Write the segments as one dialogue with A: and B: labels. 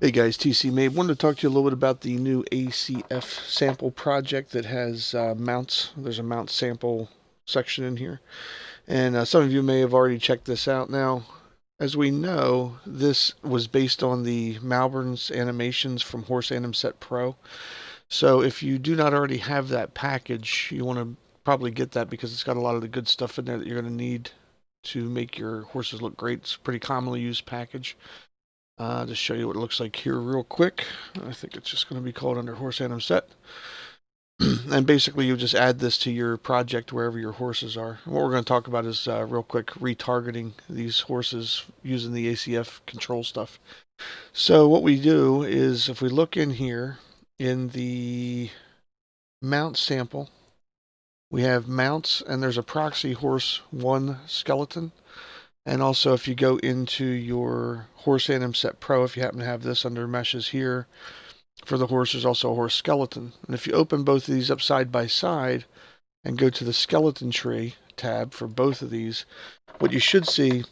A: Hey guys, TC Made. Wanted to talk to you a little bit about the new ACF sample project that has mounts. There's a mount sample section in here. And some of you may have already checked this out. Now, as we know, this was based on the Malvern's animations from Horse Anim Set Pro. So if you do not already have that package, you want to probably get that because it's got a lot of the good stuff in there that you're going to need to make your horses look great. It's a pretty commonly used package. Just show you what it looks like here real quick. I think it's just going to be called under Horse Anim Set. And basically you just add this to your project wherever your horses are. And what we're going to talk about is real quick retargeting these horses using the ACF control stuff. So what we do is if we look in here in the mount sample, we have mounts and there's a proxy horse 1 skeleton. And also if you go into your Horse Anim Set Pro, if you happen to have this under meshes here, for the horse there's also a horse skeleton. And if you open both of these up side by side and go to the skeleton tree tab for both of these, what you should see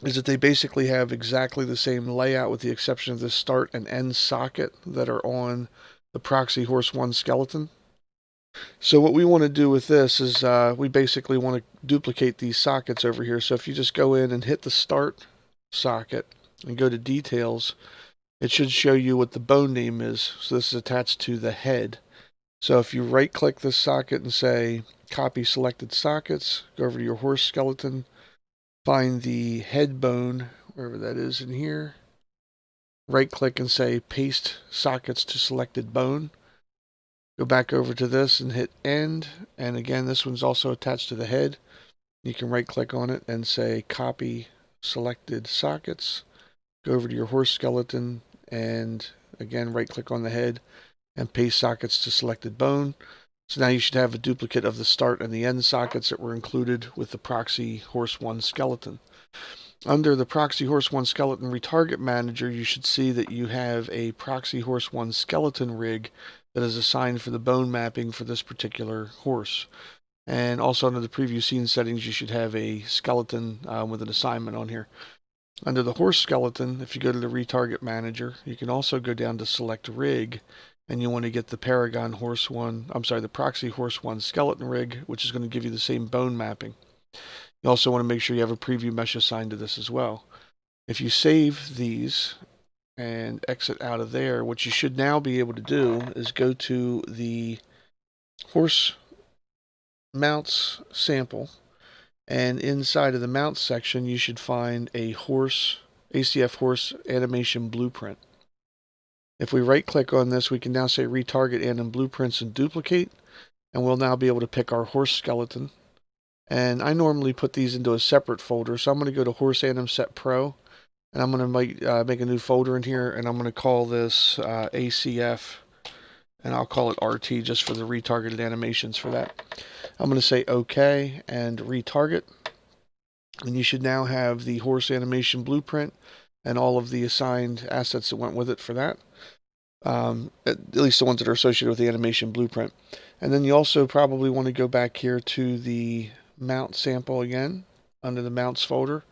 A: is that they basically have exactly the same layout with the exception of the start and end socket that are on the proxy horse 1 skeleton. So what we want to do with this is we basically want to duplicate these sockets over here. So if you just go in and hit the start socket and go to details, it should show you what the bone name is. So this is attached to the head. So if you right click this socket and say copy selected sockets, go over to your horse skeleton, find the head bone, wherever that is in here, right click and say paste sockets to selected bone. Go back over to this and hit end. And again, this one's also attached to the head. You can right click on it and say copy selected sockets. Go over to your horse skeleton and again, right click on the head and paste sockets to selected bone. So now you should have a duplicate of the start and the end sockets that were included with the proxy horse 1 skeleton. Under the proxy horse 1 skeleton retarget manager, you should see that you have a proxy horse 1 skeleton rig that is assigned for the bone mapping for this particular horse. And also under the preview scene settings, you should have a skeleton with an assignment on here. Under the horse skeleton, if you go to the retarget manager, you can also go down to select rig, and you want to get the Paragon horse 1, the proxy horse 1 skeleton rig, which is going to give you the same bone mapping. You also want to make sure you have a preview mesh assigned to this as well. If you save these and exit out of there, what you should now be able to do is go to the horse mounts sample, and inside of the mounts section you should find a ACF horse animation blueprint. If we right click on this, we can now say retarget anim blueprints and duplicate, and we'll now be able to pick our horse skeleton. And I normally put these into a separate folder, so I'm going to go to Horse Anim Set Pro, and I'm going to make a new folder in here, and I'm going to call this ACF, and I'll call it RT just for the retargeted animations for that. I'm going to say OK and retarget, and you should now have the horse animation blueprint and all of the assigned assets that went with it for that. At least the ones that are associated with the animation blueprint. And then you also probably want to go back here to the mount sample again under the mounts folder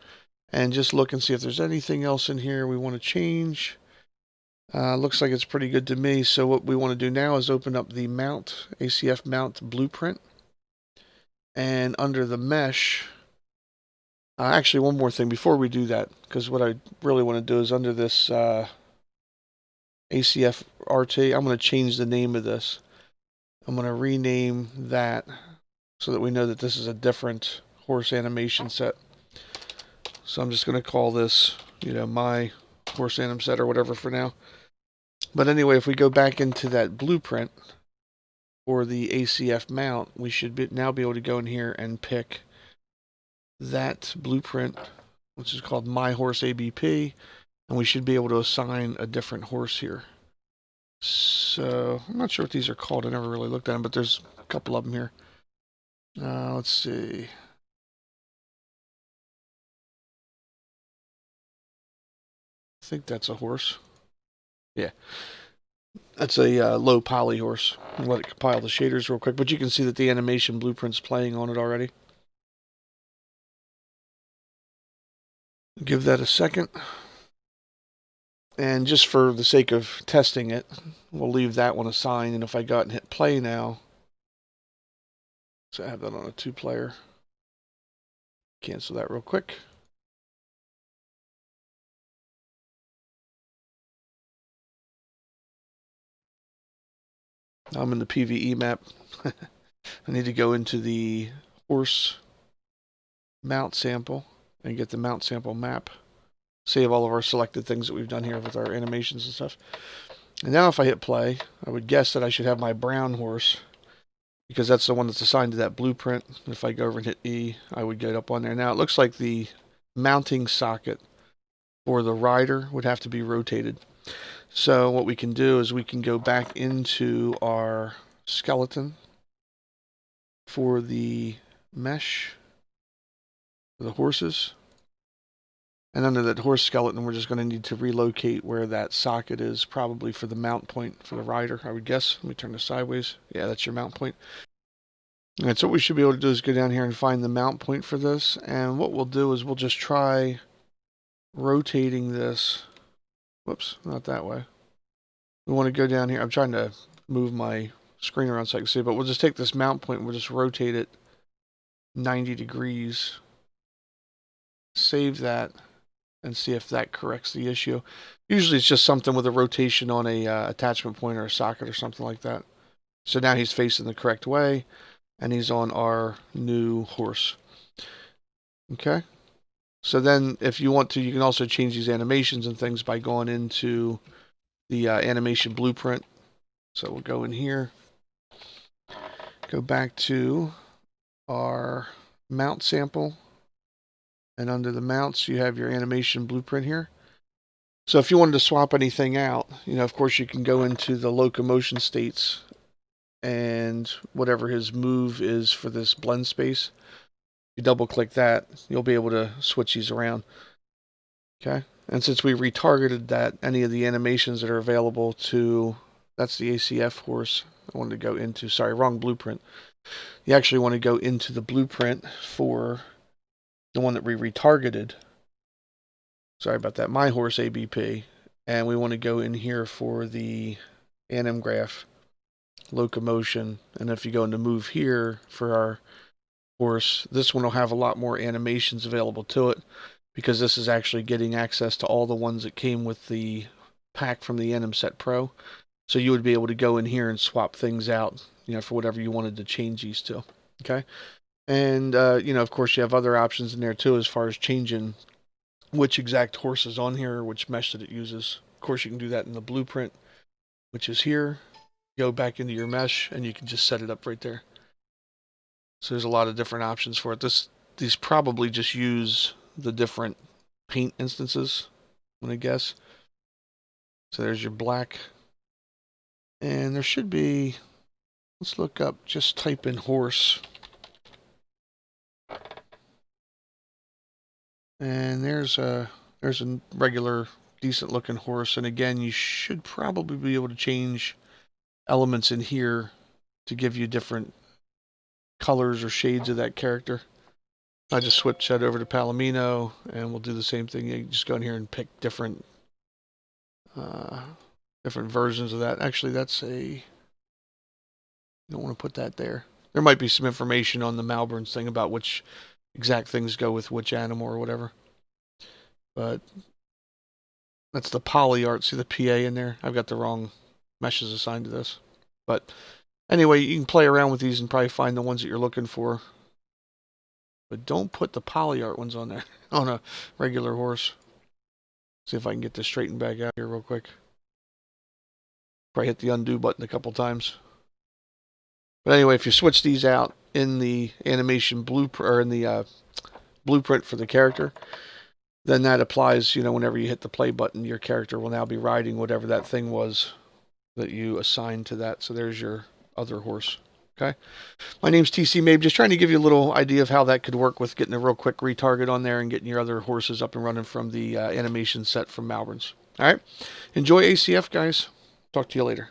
A: and just look and see if there's anything else in here we want to change. Looks like it's pretty good to me. So what we want to do now is open up the mount ACF mount blueprint, and under the mesh, actually one more thing before we do that, because what I really want to do is under this ACF RT, I'm going to change the name of this. I'm going to rename that so that we know that this is a different horse animation set. So I'm just going to call this, my horse anim set or whatever for now. But anyway, if we go back into that blueprint for the ACF mount, we should now be able to go in here and pick that blueprint, which is called My Horse ABP, and we should be able to assign a different horse here. So I'm not sure what these are called. I never really looked at them, but there's a couple of them here. Let's see. I think that's a horse. Yeah. That's a low poly horse. I'll let it compile the shaders real quick, but you can see that the animation blueprint's playing on it already. Give that a second. And just for the sake of testing it, we'll leave that one assigned. And if I go out and hit play now, so I have that on a 2-player. Cancel that real quick. Now I'm in the PVE map. I need to go into the horse mount sample and get the mount sample map. Save all of our selected things that we've done here with our animations and stuff. And now if I hit play, I would guess that I should have my brown horse, because that's the one that's assigned to that blueprint. If I go over and hit E, I would get up on there. Now it looks like the mounting socket for the rider would have to be rotated. So what we can do is we can go back into our skeleton for the mesh for the horses. And under that horse skeleton, we're just going to need to relocate where that socket is, probably for the mount point for the rider, I would guess. Let me turn this sideways. Yeah, that's your mount point. All right, so what we should be able to do is go down here and find the mount point for this. And what we'll do is we'll just try rotating this. Whoops, not that way. We want to go down here. I'm trying to move my screen around so I can see, but we'll just take this mount point and we'll just rotate it 90 degrees. Save that and see if that corrects the issue. Usually it's just something with a rotation on a attachment point or a socket or something like that. So now he's facing the correct way and he's on our new horse. Okay. So then if you want to, you can also change these animations and things by going into the animation blueprint. So we'll go in here, go back to our mount sample, and under the mounts you have your animation blueprint here. So if you wanted to swap anything out, of course you can go into the locomotion states and whatever his move is for this blend space, you double click that, you'll be able to switch these around. Okay. And since we retargeted that, any of the animations that are available to, that's the ACF horse I wanted to go into, sorry, wrong blueprint. You actually want to go into the blueprint for the one that we retargeted. Sorry about that, my horse ABP. And we want to go in here for the anim graph locomotion. And if you go into move here for our horse, this one will have a lot more animations available to it, because this is actually getting access to all the ones that came with the pack from the Anim Set Pro. So you would be able to go in here and swap things out, for whatever you wanted to change these to. Okay. And, of course you have other options in there too, as far as changing which exact horse is on here, which mesh that it uses. Of course you can do that in the blueprint, which is here. Go back into your mesh and you can just set it up right there. So there's a lot of different options for it. These probably just use the different paint instances, I'm gonna guess. So there's your black. And there should be, let's look up, just type in horse. And there's a regular decent looking horse. And again, you should probably be able to change elements in here to give you different colors or shades of that character. I just switch that over to Palomino and we'll do the same thing. You just go in here and pick different versions of that. Actually, that's you don't want to put that there. There might be some information on the Malburns thing about which exact things go with which animal or whatever. But that's the poly art. See the PA in there? I've got the wrong meshes assigned to this. But anyway, you can play around with these and probably find the ones that you're looking for. But don't put the poly art ones on there on a regular horse. See if I can get this straightened back out here real quick. Probably hit the undo button a couple times. But anyway, if you switch these out in the animation blueprint, or in the blueprint for the character, then that applies, whenever you hit the play button, your character will now be riding whatever that thing was that you assigned to that. So there's your other horse. Okay. My name's TC Mabe, just trying to give you a little idea of how that could work with getting a real quick retarget on there and getting your other horses up and running from the animation set from Malburns. All right. Enjoy ACF, guys. Talk to you later.